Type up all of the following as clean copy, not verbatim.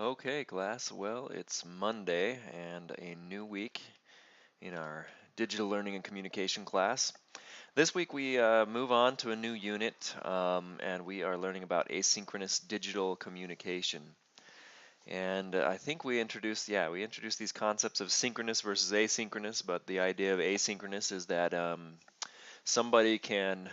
Okay, class. Well, it's Monday and a new week in our digital learning and communication class. This week we move on to a new unit and we are learning about asynchronous digital communication. And I think we introduced these concepts of synchronous versus asynchronous, but the idea of asynchronous is that somebody can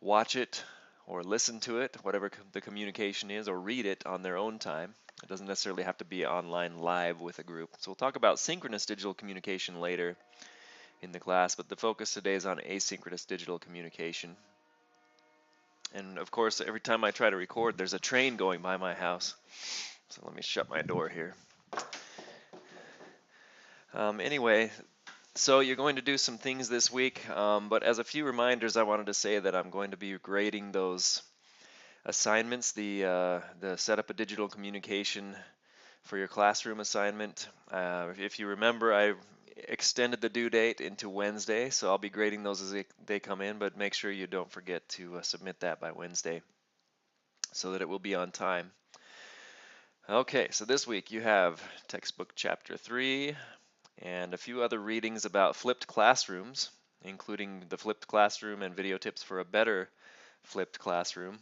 watch it or listen to it, whatever the communication is, or read it on their own time. It doesn't necessarily have to be online live with a group. So we'll talk about synchronous digital communication later in the class, but the focus today is on asynchronous digital communication. And of course, every time I try to record, there's a train going by my house. So let me shut my door here. Anyway, so you're going to do some things this week, but as a few reminders, I wanted to say that I'm going to be grading those assignments, the set up a digital communication for your classroom assignment. If you remember, I extended the due date into Wednesday, so I'll be grading those as they come in, but make sure you don't forget to submit that by Wednesday so that it will be on time. Okay, so this week you have textbook chapter 3 and a few other readings about flipped classrooms, including the flipped classroom and video tips for a better flipped classroom.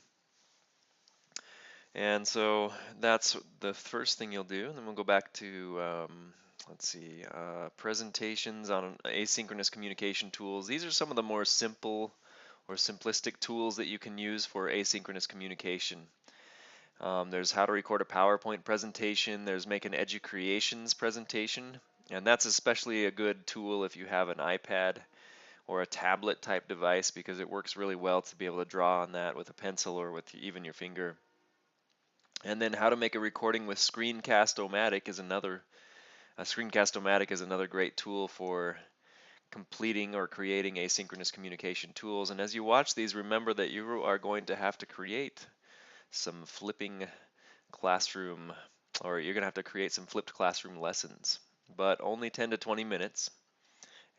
And so that's the first thing you'll do. And then we'll go back to, let's see, presentations on asynchronous communication tools. These are some of the more simple or simplistic tools that you can use for asynchronous communication. There's how to record a PowerPoint presentation. There's make an EduCreations presentation. And that's especially a good tool if you have an iPad or a tablet type device because it works really well to be able to draw on that with a pencil or with even your finger. And then how to make a recording with Screencast-O-Matic is another. Screencast-O-Matic is another great tool for completing or creating asynchronous communication tools. And as you watch these, remember that you are going to have to create some flipping classroom, or you're going to have to create some flipped classroom lessons, but only 10 to 20 minutes.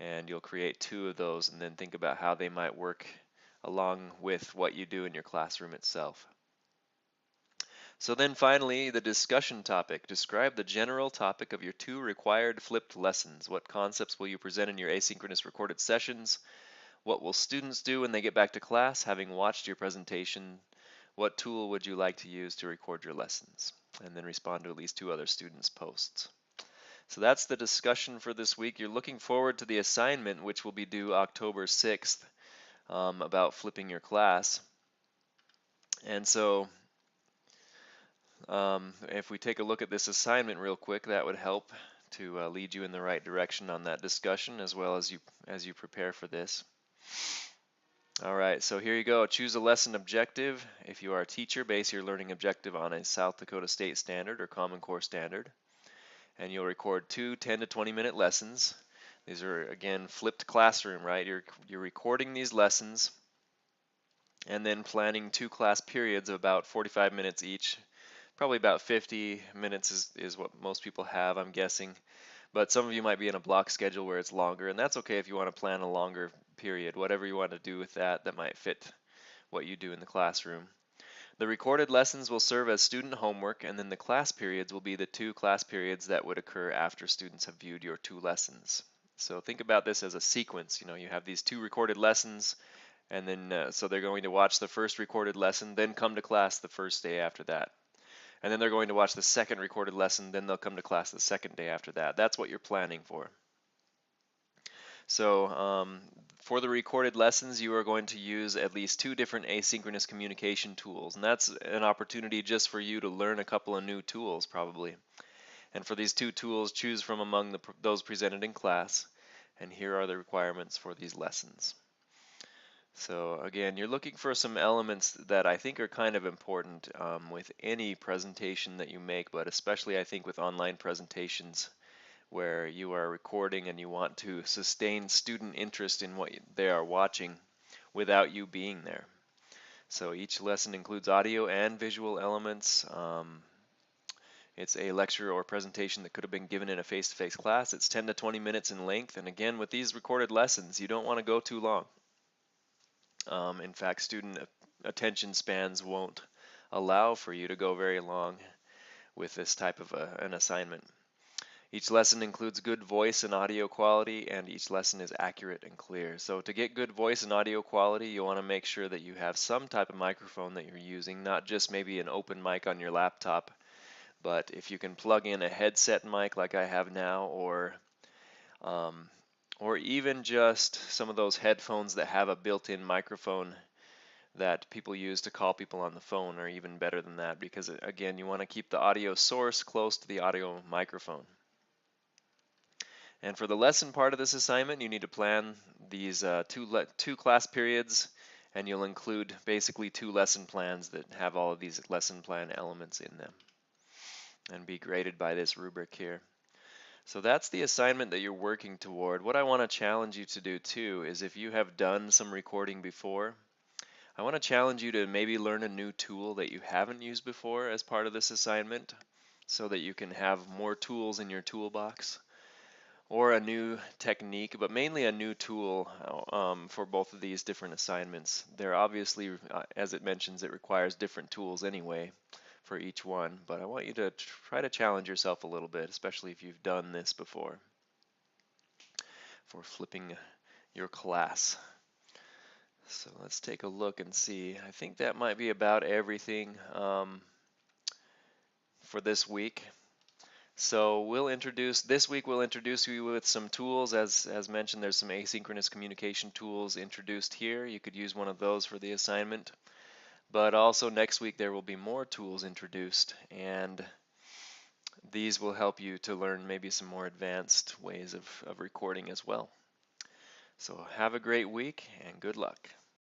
And you'll create 2 of those and then think about how they might work along with what you do in your classroom itself. So then finally, the discussion topic. Describe the general topic of your 2 required flipped lessons. What concepts will you present in your asynchronous recorded sessions? What will students do when they get back to class, having watched your presentation? What tool would you like to use to record your lessons? And then respond to at least 2 other students' posts. So that's the discussion for this week. You're looking forward to the assignment, which will be due October 6th, about flipping your class. And so if we take a look at this assignment real quick, that would help to lead you in the right direction on that discussion as well as you prepare for this. All right, so here you go. Choose a lesson objective. If you are a teacher, base your learning objective on a South Dakota State Standard or Common Core Standard. And you'll record 2 10 to 20 minute lessons. These are, again, flipped classroom, right? You're recording these lessons and then planning 2 class periods of about 45 minutes each. Probably about 50 minutes is what most people have, I'm guessing. But some of you might be in a block schedule where it's longer, and that's okay if you want to plan a longer period. Whatever you want to do with that might fit what you do in the classroom. The recorded lessons will serve as student homework, and then the class periods will be the 2 class periods that would occur after students have viewed your 2 lessons. So think about this as a sequence. You have these 2 recorded lessons, and then so they're going to watch the first recorded lesson, then come to class the first day after that. And then they're going to watch the second recorded lesson, then they'll come to class the second day after that. That's what you're planning for. So for the recorded lessons, you are going to use at least 2 different asynchronous communication tools. And that's an opportunity just for you to learn a couple of new tools probably. And for these 2 tools, choose from among those presented in class. And here are the requirements for these lessons. So again, you're looking for some elements that I think are kind of important with any presentation that you make, but especially I think with online presentations where you are recording and you want to sustain student interest in what they are watching without you being there. So each lesson includes audio and visual elements. It's a lecture or presentation that could have been given in a face-to-face class. It's 10 to 20 minutes in length, and again, with these recorded lessons, you don't want to go too long. In fact, student attention spans won't allow for you to go very long with this type of an assignment. Each lesson includes good voice and audio quality, and each lesson is accurate and clear. So to get good voice and audio quality, you want to make sure that you have some type of microphone that you're using, not just maybe an open mic on your laptop, but if you can plug in a headset mic like I have now, um, or even just some of those headphones that have a built-in microphone that people use to call people on the phone, or even better than that, because again, you want to keep the audio source close to the audio microphone. And for the lesson part of this assignment, you need to plan these two class periods, and you'll include basically 2 lesson plans that have all of these lesson plan elements in them, and be graded by this rubric here. So that's the assignment that you're working toward. What I want to challenge you to do too is, if you have done some recording before, I want to challenge you to maybe learn a new tool that you haven't used before as part of this assignment, so that you can have more tools in your toolbox, or a new technique, but mainly a new tool for both of these different assignments. They're obviously, as it mentions, it requires different tools anyway for each one, but I want you to try to challenge yourself a little bit, especially if you've done this before, for flipping your class. So let's take a look and see. I think that might be about everything for this week. So this week we'll introduce you with some tools. As mentioned, there's some asynchronous communication tools introduced here. You could use one of those for the assignment. But also next week there will be more tools introduced, and these will help you to learn maybe some more advanced ways of recording as well. So have a great week and good luck.